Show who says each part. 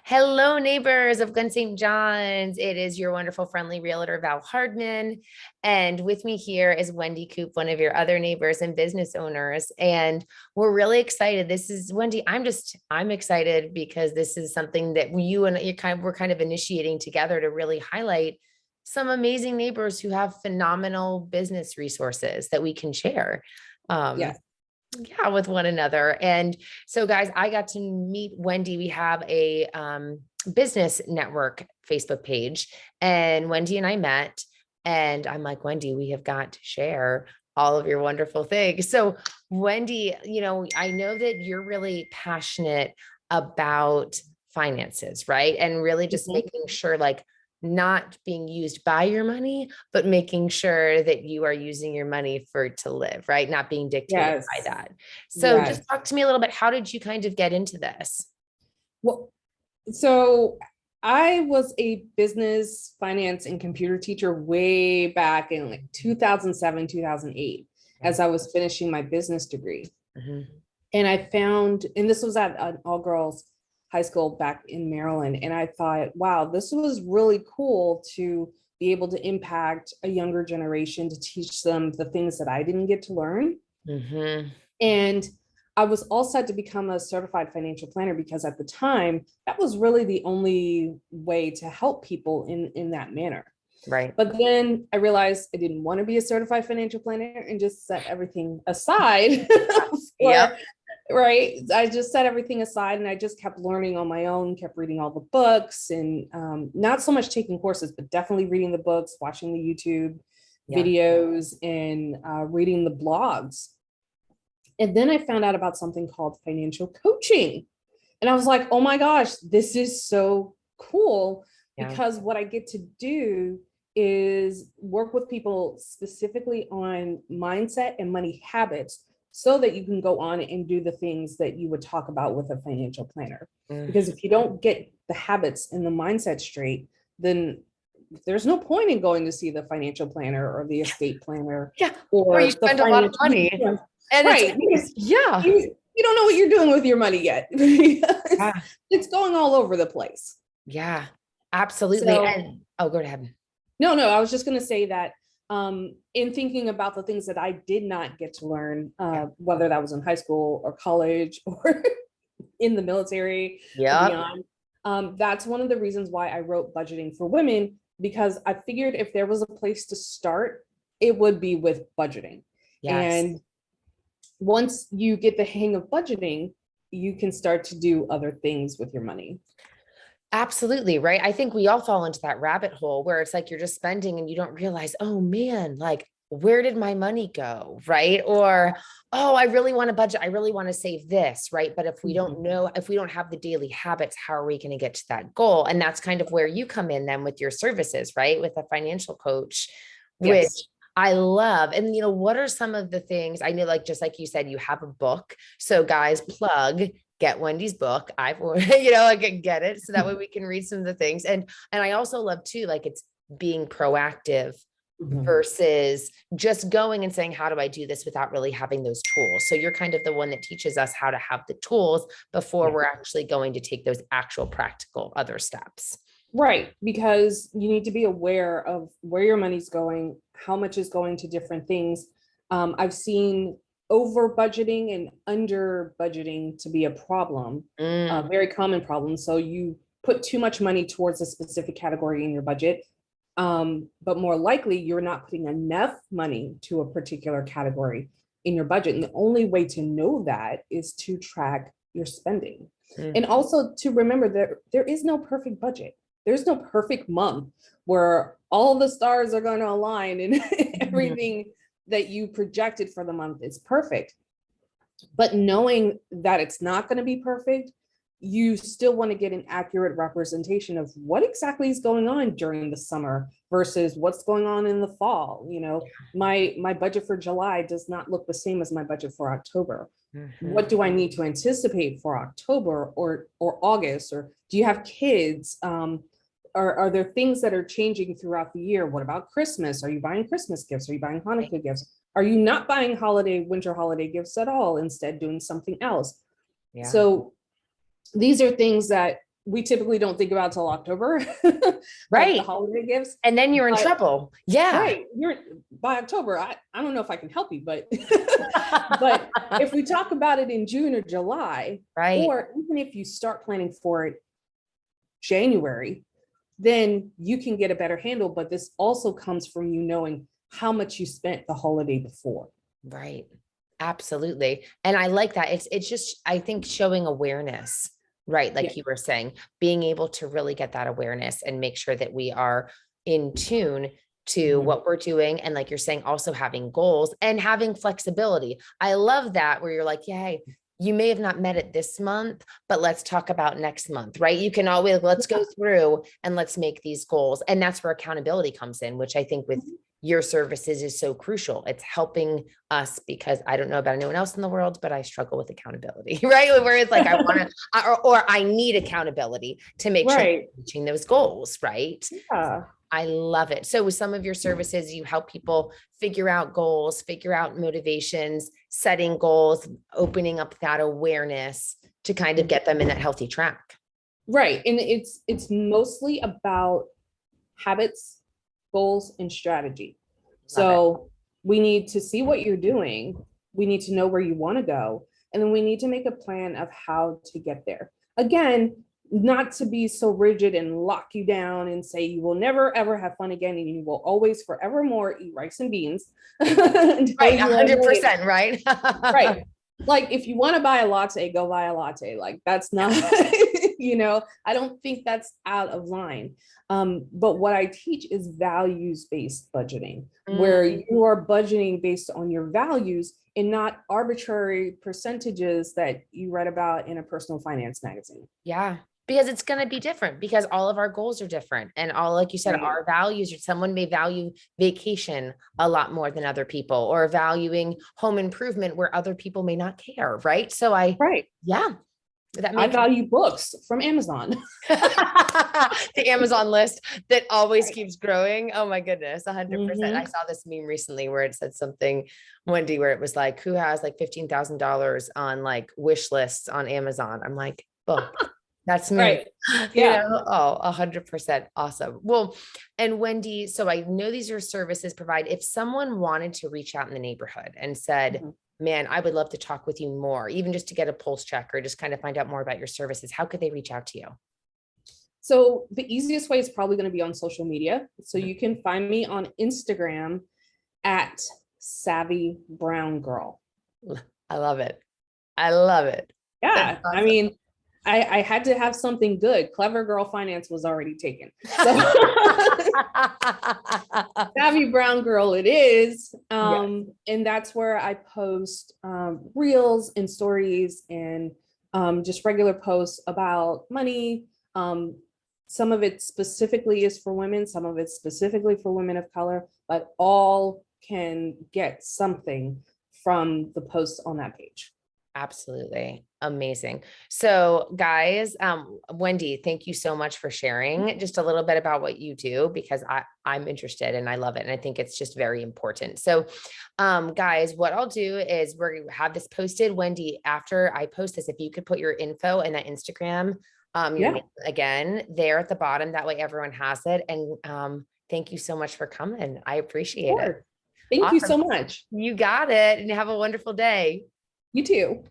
Speaker 1: Hello, neighbors of Glen St. John's. It is your wonderful, friendly realtor, Val Hardman. And with me here is Wendy Coop, one of your other neighbors and business owners. And we're really excited. This is Wendy. I'm excited because this is something that you and we're kind of initiating together to really highlight some amazing neighbors who have phenomenal business resources that we can share. Um,
Speaker 2: Yes.
Speaker 1: yeah, with one another. And so guys, I got to meet Wendy. We have a business network Facebook page, and Wendy and I met, and I'm like, Wendy, we have got to share all of your wonderful things. So Wendy, I know that you're really passionate about finances, right? And really just
Speaker 2: Mhm.
Speaker 1: making sure like not being used by your money, but making sure that you are using your money for to live, right? Not being dictated by
Speaker 2: Yes.
Speaker 1: that. So
Speaker 2: Yes.
Speaker 1: just talk to me a little bit. How did you kind of get into this?
Speaker 2: Well, so I was a business, finance, and computer teacher way back in like 2007, 2008,
Speaker 1: Okay.
Speaker 2: as I was finishing my business degree.
Speaker 1: Mhm.
Speaker 2: And I found, and this was at an all girls high school back in Maryland. And I thought, wow, this was really cool to be able to impact a younger generation, to teach them the things that I didn't get to learn.
Speaker 1: Mhm.
Speaker 2: And I was all set to become a certified financial planner because at the time, that was really the only way to help people in that manner.
Speaker 1: Right.
Speaker 2: But then I realized I didn't want to be a certified financial planner and just set everything aside
Speaker 1: Yep.
Speaker 2: for, right. I just set everything aside and I just kept learning on my own, kept reading all the books and not so much taking courses, but definitely reading the books, watching the YouTube
Speaker 1: Yeah.
Speaker 2: videos and reading the blogs. And then I found out about something called financial coaching. And I was like, oh my gosh, this is so cool
Speaker 1: Yeah.
Speaker 2: because what I get to do is work with people specifically on mindset and money habits so that you can go on and do the things that you would talk about with a financial planner. Because
Speaker 1: Mhm.
Speaker 2: if you don't get the habits and the mindset straight, then there's no point in going to see the financial planner or the estate planner
Speaker 1: Yeah. Or you
Speaker 2: or the
Speaker 1: spend a lot of
Speaker 2: financial,
Speaker 1: money and it's,
Speaker 2: right? Because
Speaker 1: yeah.
Speaker 2: you don't know what you're doing with your money yet.
Speaker 1: Yeah.
Speaker 2: It's going all over the place.
Speaker 1: Yeah. Absolutely.
Speaker 2: So
Speaker 1: And oh, go ahead.
Speaker 2: no, I was just going to say that in thinking about the things that I did not get to learn,
Speaker 1: Yeah.
Speaker 2: whether that was in high school or college or in the military or
Speaker 1: Yep.
Speaker 2: beyond, that's one of the reasons why I wrote Budgeting for Women, because I figured if there was a place to start, it would be with budgeting.
Speaker 1: Yes.
Speaker 2: And once you get the hang of budgeting, you can start to do other things with your money.
Speaker 1: Absolutely. Right. I think we all fall into that rabbit hole where it's like you're just spending and you don't realize, oh man, like where did my money go? Right. Or, oh, I really want to budget. I really want to save this. Right. But if we don't
Speaker 2: Mhm.
Speaker 1: know, if we don't have the daily habits, how are we going to get to that goal? And that's kind of where you come in then with your services, right? With a financial coach, which
Speaker 2: Yes.
Speaker 1: I love. And, what are some of the things I know, like, just like you said, you have a book. So guys, plug, get Wendy's book. I've, I can get it. So that way we can read some of the things. And I also love too, like it's being proactive
Speaker 2: Mhm.
Speaker 1: versus just going and saying, how do I do this without really having those tools? So you're kind of the one that teaches us how to have the tools before
Speaker 2: Yeah.
Speaker 1: we're actually going to take those actual practical other steps.
Speaker 2: Right, because you need to be aware of where your money's going, how much is going to different things. I've seen over budgeting and under budgeting to be a problem, a
Speaker 1: Mm,
Speaker 2: very common problem. So you put too much money towards a specific category in your budget, but more likely you're not putting enough money to a particular category in your budget. And the only way to know that is to track your spending.
Speaker 1: mm,
Speaker 2: And also to remember that there is no perfect budget. There's no perfect month where all the stars are going to align and
Speaker 1: mm.
Speaker 2: everything that you projected for the month is perfect. But knowing that it's not going to be perfect, you still want to get an accurate representation of what exactly is going on during the summer versus what's going on in the fall. My budget for July does not look the same as my budget for October.
Speaker 1: Mhm.
Speaker 2: What do I need to anticipate for October or August? Or do you have kids? Are there things that are changing throughout the year? What about Christmas? Are you buying Christmas gifts? Are you buying Hanukkah gifts? Are you not buying winter holiday gifts at all, instead doing something else?
Speaker 1: Yeah.
Speaker 2: So these are things that we typically don't think about till October, like the
Speaker 1: Right.
Speaker 2: holiday gifts.
Speaker 1: And then you're in
Speaker 2: But
Speaker 1: trouble. Yeah.
Speaker 2: right, you're by October. I don't know if I can help you, but but if we talk about it in June or July,
Speaker 1: Right.
Speaker 2: or even if you start planning for it January, then you can get a better handle. But this also comes from you knowing how much you spent the holiday before.
Speaker 1: Right. Absolutely. And I like that. It's just, I think showing awareness, right?
Speaker 2: Yeah.
Speaker 1: Like you were saying, being able to really get that awareness and make sure that we are in tune to
Speaker 2: Mhm.
Speaker 1: what we're doing. And like you're saying, also having goals and having flexibility. I love that where you're like, yeah, hey, you may have not met it this month, but let's talk about next month, right? You can always, let's go through and let's make these goals. And that's where accountability comes in, which I think with your services is so crucial. It's helping us because I don't know about anyone else in the world, but I struggle with accountability, right? Where it's like, I want to, or I need accountability to make sure
Speaker 2: Right.
Speaker 1: I'm reaching those goals, right?
Speaker 2: Yeah.
Speaker 1: I love it. So with some of your services, you help people figure out goals, figure out motivations, setting goals, opening up that awareness to kind of get them in that healthy track.
Speaker 2: Right. And it's mostly about habits, goals, and strategy.
Speaker 1: Love it.
Speaker 2: So we need to see what you're doing. We need to know where you want to go. And then we need to make a plan of how to get there. Again, not to be so rigid and lock you down and say you will never ever have fun again and you will always forevermore eat rice and beans.
Speaker 1: Right, 100%, right?
Speaker 2: Right. Like if you want to buy a latte, go buy a latte. Like that's not, I don't think that's out of line. But what I teach is values-based budgeting, where you are budgeting based on your values and not arbitrary percentages that you read about in a personal finance magazine.
Speaker 1: Yeah, because it's going to be different because all of our goals are different. And all, like you said,
Speaker 2: Right.
Speaker 1: our values, someone may value vacation a lot more than other people, or valuing home improvement where other people may not care. Right. So
Speaker 2: Right.
Speaker 1: Yeah, that
Speaker 2: I
Speaker 1: makes
Speaker 2: value books from Amazon.
Speaker 1: the Amazon list that always keeps growing. Oh my goodness, 100%. I
Speaker 2: Mhm.
Speaker 1: saw this meme recently where it said something, Wendy, where it was like, who has like $15,000 on like wish lists on Amazon? I'm like, book. That's me.
Speaker 2: Right. Yeah.
Speaker 1: Oh, 100%. Awesome. Well, and Wendy, so I know these are services provide. If someone wanted to reach out in the neighborhood and said,
Speaker 2: Mhm.
Speaker 1: man, I would love to talk with you more, even just to get a pulse check or just kind of find out more about your services, how could they reach out to you?
Speaker 2: So the easiest way is probably going to be on social media. So you can find me on Instagram at Savvy Brown Girl.
Speaker 1: I love it. I love it.
Speaker 2: Yeah.
Speaker 1: That's
Speaker 2: I
Speaker 1: awesome.
Speaker 2: mean, I had to have something good. Clever Girl Finance was already taken. So Savvy Brown Girl it is.
Speaker 1: Yes.
Speaker 2: And that's where I post reels and stories and just regular posts about money. Some of it specifically is for women, some of it specifically for women of color, but all can get something from the posts on that page.
Speaker 1: Absolutely. Amazing. So guys, Wendy, thank you so much for sharing just a little bit about what you do because I'm interested and I love it. And I think it's just very important. So, guys, what I'll do is we're going to have this posted. Wendy, after I post this, if you could put your info in that Instagram, your
Speaker 2: Yeah.
Speaker 1: name again there at the bottom, that way everyone has it. And, thank you so much for coming. I appreciate it.
Speaker 2: Sure. Thank you
Speaker 1: Awesome.
Speaker 2: so much.
Speaker 1: You got it. And have a wonderful day.
Speaker 2: You too.